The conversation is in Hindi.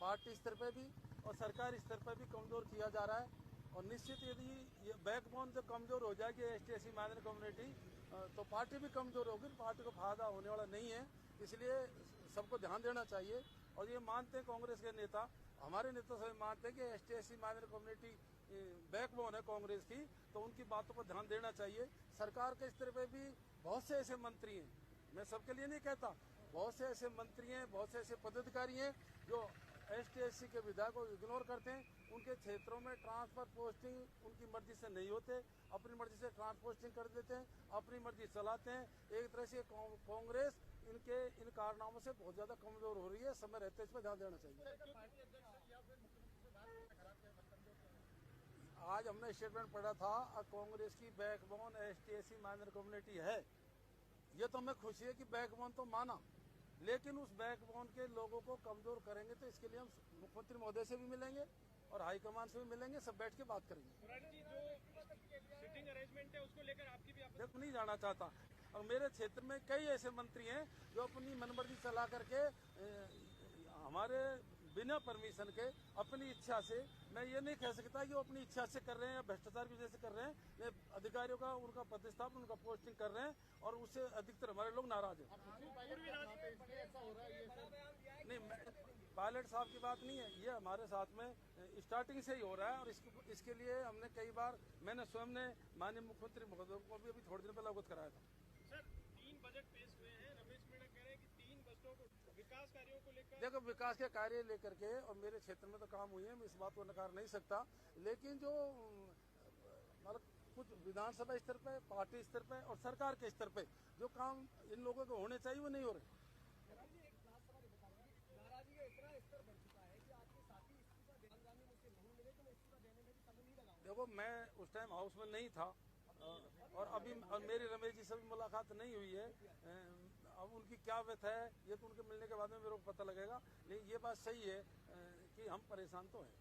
पार्टी स्तर पे भी और सरकारी स्तर पर भी कमजोर किया जा रहा है। और निश्चित यदि ये बैकबोन जब कमजोर हो जाएगी एसटी माइनर कम्युनिटी तो पार्टी भी कमजोर होगी, पार्टी को फायदा होने वाला नहीं है। इसलिए सबको ध्यान देना चाहिए। और ये मानते हैं कांग्रेस के नेता, हमारे नेता सभी मानते हैं कि एसटी माइनर कम्युनिटी बैकबोन है कांग्रेस की, तो उनकी बातों पर ध्यान देना चाहिए। सरकार के स्तर पे भी बहुत से ऐसे मंत्री हैं, मैं सबके लिए नहीं कहता, बहुत से ऐसे मंत्री हैं, बहुत से ऐसे पदाधिकारी हैं जो एसटी के विधायकों को इग्नोर करते हैं। उनके क्षेत्रों में ट्रांसफर पोस्टिंग उनकी मर्जी से नहीं होते, अपनी मर्जी से ट्रांसपोस्टिंग कर देते हैं, अपनी मर्जी चलाते हैं। एक तरह से कांग्रेस इनके इन कारनामों से बहुत ज्यादा कमजोर हो रही है। समय रहते इस पर ध्यान देना चाहिए। आज हमने स्टेटमेंट पढ़ा था, कांग्रेस की बैकबोन एसटी माइनर कम्युनिटी है। ये तो हमें खुशी है कि बैकबोन तो माना, लेकिन उस बैकबोन के लोगों को कमजोर करेंगे तो इसके लिए हम मुख्यमंत्री महोदय से भी मिलेंगे और हाईकमान से भी मिलेंगे, सब बैठ के बात करेंगे। जी, जो सिटिंग अरेंजमेंट है उसको लेकर आपकी भी देखो नहीं जाना चाहता। और मेरे क्षेत्र में कई ऐसे मंत्री हैं जो अपनी मनमर्जी चला करके हमारे बिना परमिशन के अपनी इच्छा से, मैं ये नहीं कह सकता कि वो अपनी इच्छा से कर रहे हैं या भ्रष्टाचार की वजह से कर रहे हैं, अधिकारियों का उनका प्रतिस्थापन उनका पोस्टिंग कर रहे हैं और उससे अधिकतर हमारे लोग नाराज हैं। नहीं, पायलट साहब की बात नहीं है, ये हमारे साथ में स्टार्टिंग से ही हो रहा है। और इसके लिए हमने कई बार, मैंने स्वयं ने माननीय मुख्यमंत्री महोदय को भी अभी थोड़े दिन पहले अवगत कराया था। सर, 3 बजट पेश हुए हैं, रमेश मीणा कह रहे हैं कि 3 बजटों को विकास कार्यों को लेकर, देखो विकास के कार्य लेकर के और मेरे क्षेत्र में तो काम हुए हैं, मैं इस बात को नकार नहीं सकता, लेकिन जो मतलब कुछ विधानसभा स्तर पे, पार्टी स्तर पे और सरकार के स्तर पे जो काम इन लोगों को होने चाहिए वो नहीं हो रहे। नाराजगी का इतना स्तर बढ़ चुका है कि आपके साथी इस्तीफा देने मुझसे नहीं मिले तो मैं इस्तीफा देने में भी समय नहीं लगाऊंगा। देखो मैं उस टाइम हाउस में नहीं था और अभी मेरी रमेश जी से भी मुलाकात नहीं हुई है। अब उनकी क्या व्यथा है ये तो उनके मिलने के बाद में मेरे को पता लगेगा। लेकिन ये बात सही है कि हम परेशान तो हैं।